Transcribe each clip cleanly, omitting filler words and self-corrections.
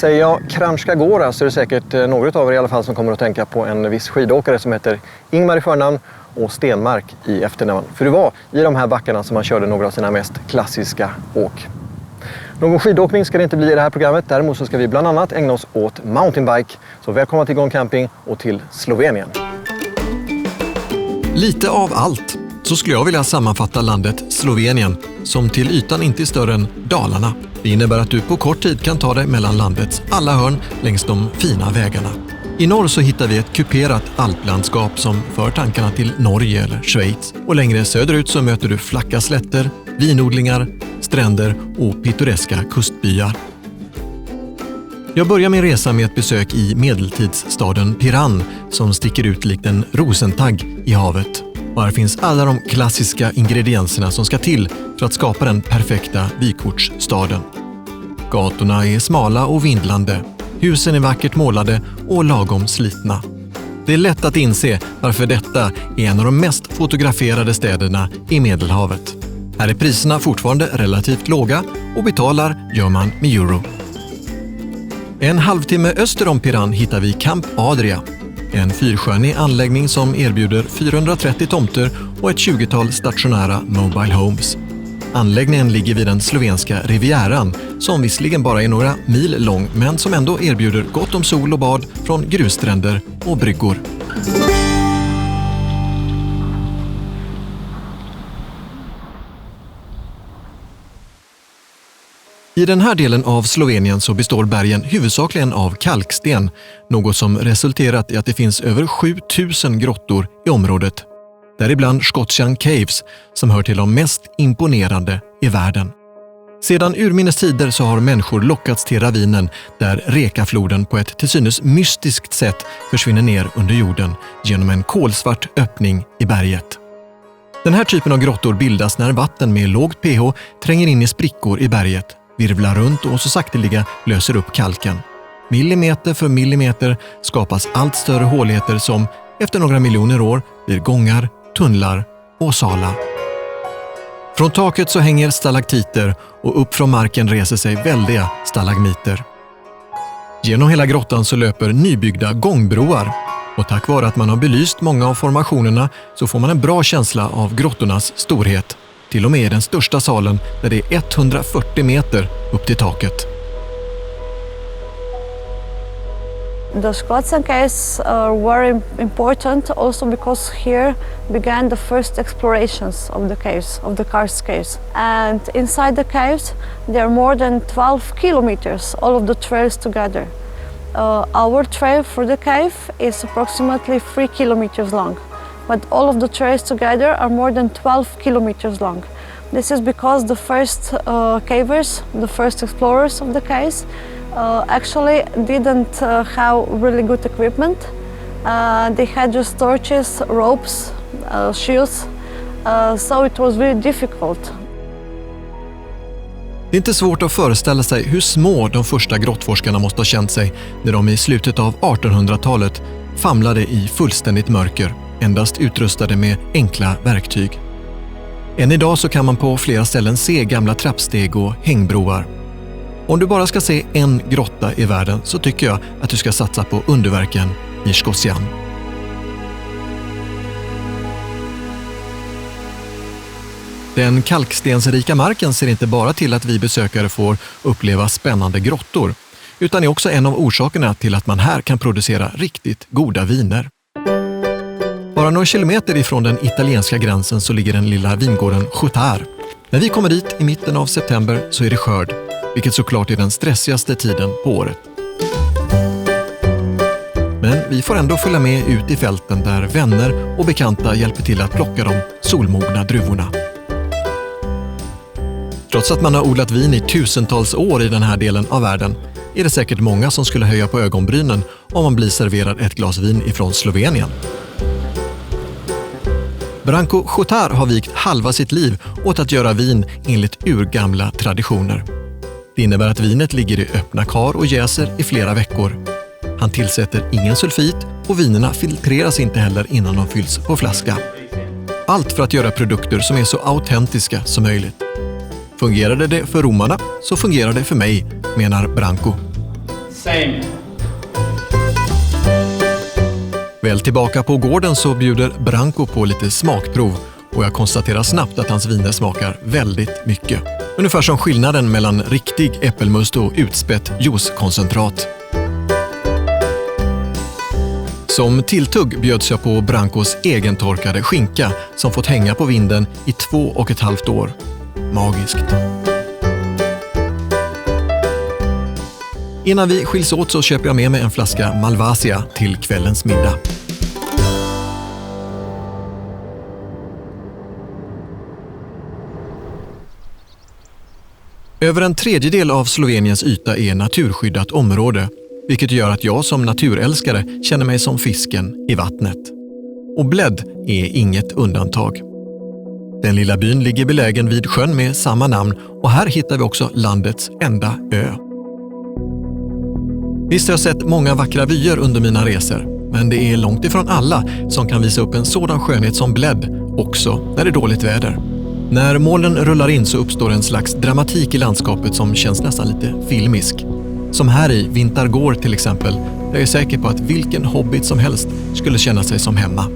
Säger jag Kranjska Gora så är det säkert något av er i alla fall som kommer att tänka på en viss skidåkare som heter Ingmar i förnamn och Stenmark i efternamn. För det var i de här backarna som han körde några av sina mest klassiska åk. Någon skidåkning ska det inte bli i det här programmet. Däremot så ska vi bland annat ägna oss åt mountainbike. Så välkomna till Gång Camping och till Slovenien. Lite av allt. Så skulle jag vilja sammanfatta landet Slovenien som till ytan inte är större än Dalarna. Det innebär att du på kort tid kan ta dig mellan landets alla hörn längs de fina vägarna. I norr så hittar vi ett kuperat alplandskap som för tankarna till Norge eller Schweiz. Och längre söderut så möter du flacka slätter, vinodlingar, stränder och pittoreska kustbyar. Jag börjar min resa med ett besök i medeltidsstaden Piran som sticker ut likt en rosentagg i havet. Och här finns alla de klassiska ingredienserna som ska till för att skapa den perfekta vykortsstaden. Gatorna är smala och vindlande, husen är vackert målade och lagom slitna. Det är lätt att inse varför detta är en av de mest fotograferade städerna i Medelhavet. Här är priserna fortfarande relativt låga och betalar gör man med euro. En halvtimme öster om Piran hittar vi Camp Adria. En fyrstjärnig anläggning som erbjuder 430 tomter och ett 20-tal stationära mobile homes. Anläggningen ligger vid den slovenska rivieran som visserligen bara är några mil lång men som ändå erbjuder gott om sol och bad från grusstränder och bryggor. I den här delen av Slovenien så består bergen huvudsakligen av kalksten, något som resulterat i att det finns över 7000 grottor i området. Däribland Scotian Caves som hör till de mest imponerande i världen. Sedan urminnes tider så har människor lockats till ravinen där Rekafloden på ett till synes mystiskt sätt försvinner ner under jorden genom en kolsvart öppning i berget. Den här typen av grottor bildas när vatten med lågt pH tränger in i sprickor i berget, virvlar runt och så sakteliga löser upp kalken. Millimeter för millimeter skapas allt större håligheter som efter några miljoner år blir gångar, tunnlar och salar. Från taket så hänger stalaktiter och upp från marken reser sig väldiga stalagmiter. Genom hela grottan så löper nybyggda gångbroar och tack vare att man har belyst många av formationerna så får man en bra känsla av grottornas storhet. Till och med i den största salen där det är 140 meter upp till taket. The Scotian Caves were important also because here began the first explorations of the caves, of the karst caves. And inside the caves there are more than 12 kilometers, all of the trails together. Our trail for the cave is approximately 3 kilometers long. But all of the trails together are more than 12 kilometers long. This is because the first cavers, the first explorers of the caves, actually didn't have really good equipment. They had just torches, ropes, shields, so it was really difficult. Det är inte svårt att föreställa sig hur små de första grottforskarna måste ha känt sig när de i slutet av 1800-talet famlade i fullständigt mörker, endast utrustade med enkla verktyg. Än idag så kan man på flera ställen se gamla trappsteg och hängbroar. Om du bara ska se en grotta i världen så tycker jag att du ska satsa på underverken i Scotian. Den kalkstensrika marken ser inte bara till att vi besökare får uppleva spännande grottor, utan är också en av orsakerna till att man här kan producera riktigt goda viner. Bara några kilometer ifrån den italienska gränsen så ligger den lilla vingården Chotar. När vi kommer dit i mitten av september så är det skörd, vilket såklart är den stressigaste tiden på året. Men vi får ändå följa med ut i fälten där vänner och bekanta hjälper till att plocka de solmogna druvorna. Trots att man har odlat vin i tusentals år i den här delen av världen är det säkert många som skulle höja på ögonbrynen om man blir serverad ett glas vin ifrån Slovenien. Branko Chotar har vikt halva sitt liv åt att göra vin enligt urgamla traditioner. Det innebär att vinet ligger i öppna kar och jäser i flera veckor. Han tillsätter ingen sulfit och vinerna filtreras inte heller innan de fylls på flaska. Allt för att göra produkter som är så autentiska som möjligt. Fungerade det för romarna så fungerar det för mig, menar Branko. Same. Väl tillbaka på gården så bjuder Branko på lite smakprov och jag konstaterar snabbt att hans viner smakar väldigt mycket. Ungefär som skillnaden mellan riktig äppelmust och utspätt juicekoncentrat. Som tilltugg bjöds jag på Brankos egentorkade skinka som fått hänga på vinden i 2,5 år. Magiskt. Innan vi skiljs åt så köper jag med mig en flaska Malvasia till kvällens middag. Över en tredjedel av Sloveniens yta är naturskyddat område, vilket gör att jag som naturälskare känner mig som fisken i vattnet. Och Bled är inget undantag. Den lilla byn ligger belägen vid sjön med samma namn och här hittar vi också landets enda ö. Visst har jag sett många vackra vyer under mina resor, men det är långt ifrån alla som kan visa upp en sådan skönhet som Bled också när det är dåligt väder. När molnen rullar in så uppstår en slags dramatik i landskapet som känns nästan lite filmisk. Som här i Vintargård till exempel, där jag är säker på att vilken hobbit som helst skulle känna sig som hemma.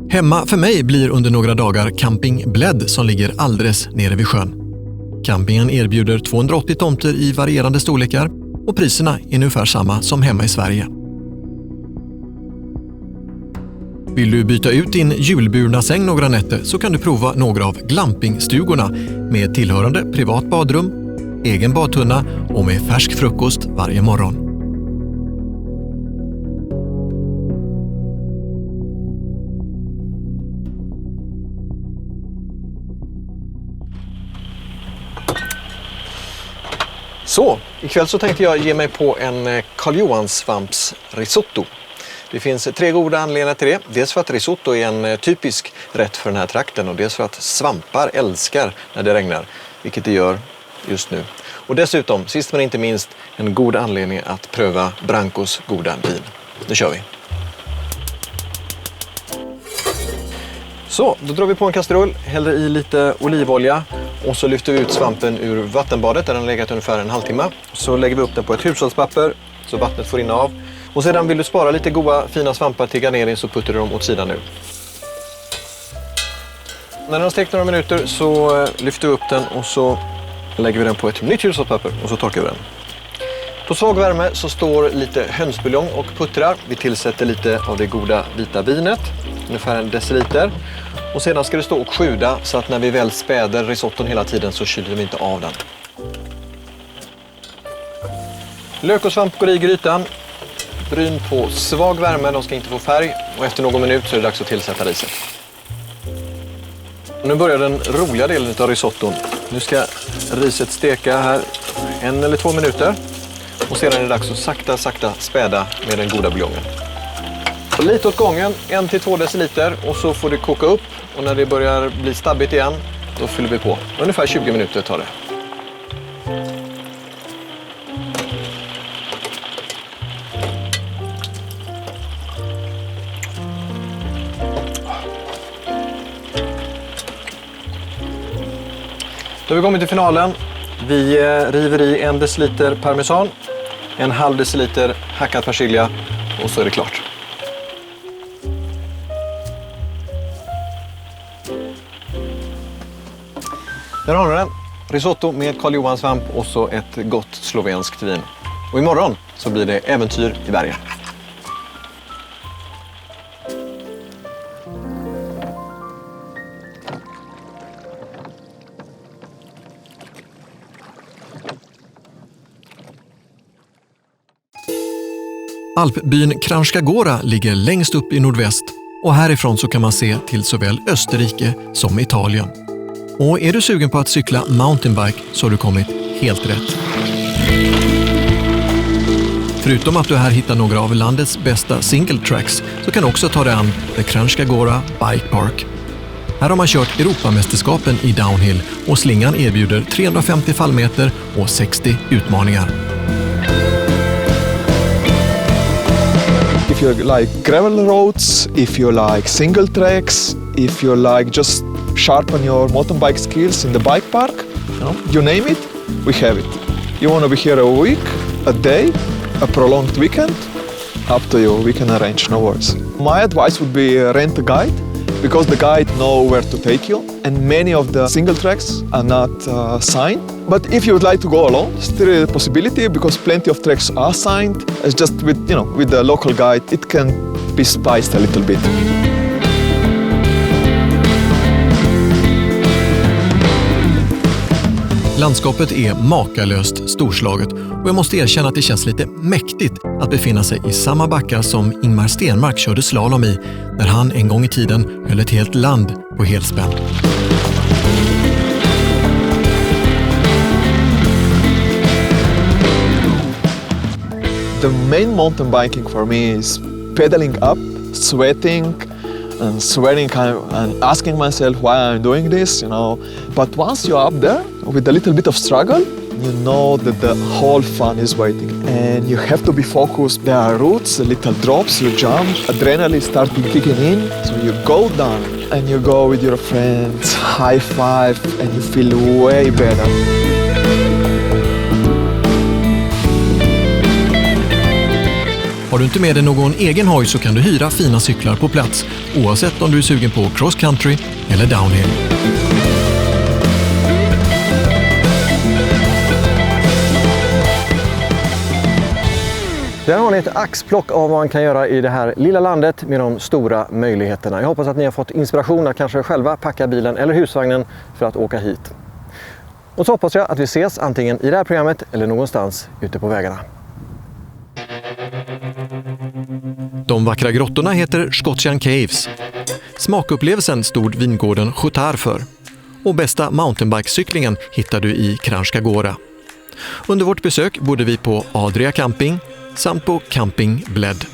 Hemma för mig blir under några dagar Camping Bled som ligger alldeles nere vid sjön. Campingen erbjuder 280 tomter i varierande storlekar och priserna är ungefär samma som hemma i Sverige. Vill du byta ut din julburna säng några nätter så kan du prova några av glampingstugorna med tillhörande privat badrum, egen badtunna och med färsk frukost varje morgon. Så, ikväll så tänkte jag ge mig på en Karl Johans svamps risotto. Det finns 3 goda anledningar till det. Dels för att risotto är en typisk rätt för den här trakten och dels för att svampar älskar när det regnar, vilket det gör just nu. Och dessutom, sist men inte minst, en god anledning att pröva Brankos goda vin. Nu kör vi! Så, då drar vi på en kastrull, häller i lite olivolja och så lyfter vi ut svampen ur vattenbadet där den har legat ungefär en halvtimme. Så lägger vi upp den på ett hushållspapper så vattnet får rinna av. Och sedan vill du spara lite goda fina svampar till garnering så puttar du dem åt sidan nu. När den har stekt några minuter så lyfter vi upp den och så lägger vi den på ett nytt hushållspapper och så torkar vi den. På svag värme så står lite hönsbuljong och puttrar. Vi tillsätter lite av det goda vita vinet, ungefär 1 deciliter. Och sedan ska det stå och sjuda så att när vi väl späder risotton hela tiden så kyler vi inte av den. Lök och svamp går i grytan. Bryn på svag värme, de ska inte få färg. Och efter någon minut så är det dags att tillsätta riset. Nu börjar den roliga delen av risotton. Nu ska riset steka här 1 eller 2 minuter. Och sedan är det dags att sakta späda med den goda buljongen. Och lite åt gången, 1 till 2 deciliter. Och så får det koka upp. Och när det börjar bli stabbigt igen, då fyller vi på. Ungefär 20 minuter tar det. Då har vi kommit till finalen. Vi river i 1 deciliter parmesan, 1/2 deciliter hackad persilja och så är det klart. Där har ni den. Risotto med Karl Johans svamp och så ett gott slovenskt vin. Och imorgon så blir det äventyr i bergen. Alpbyn Kranjska Gora ligger längst upp i nordväst och härifrån så kan man se till såväl Österrike som Italien. Och är du sugen på att cykla mountainbike så har du kommit helt rätt. Förutom att du här hittar några av landets bästa single tracks så kan du också ta dig an The Kranjska Gora Bike Park. Här har man kört Europamästerskapen i downhill och slingan erbjuder 350 fallmeter och 60 utmaningar. If you like gravel roads, if you like single tracks, if you like just sharpen your mountain bike skills in the bike park, you name it, we have it. You want to be here a week, a day, a prolonged weekend? Up to you, we can arrange, no worries. My advice would be rent a guide, because the guide knows where to take you, and many of the single tracks are not signed. But if you would like to go alone, still a possibility, because plenty of tracks are signed. It's just with the local guide, it can be spiced a little bit. Landskapet är makalöst storslaget och jag måste erkänna att det känns lite mäktigt att befinna sig i samma backar som Ingmar Stenmark körde slalom i när han en gång i tiden höll ett helt land på helspänn. The main mountain biking for me is pedaling up, sweating, and sweating and asking myself why I'm doing this, But once you're up there, with a little bit of struggle, you know that the whole fun is waiting. And you have to be focused. There are roots, little drops, you jump, adrenaline starting kicking in. So you go down and you go with your friends, high five, and you feel way better. Har du inte med dig någon egen hoj så kan du hyra fina cyklar på plats, oavsett om du är sugen på cross country eller downhill. Där har ni ett axplock av vad man kan göra i det här lilla landet med de stora möjligheterna. Jag hoppas att ni har fått inspiration att kanske själva packa bilen eller husvagnen för att åka hit. Och så hoppas jag att vi ses antingen i det här programmet eller någonstans ute på vägarna. De vackra grottorna heter Scotian Caves. Smakupplevelsen stod vingården Chotard för. Och bästa mountainbikecyklingen hittar du i Kranjska Gora. Under vårt besök bodde vi på Adria Camping samt på Camping Bled.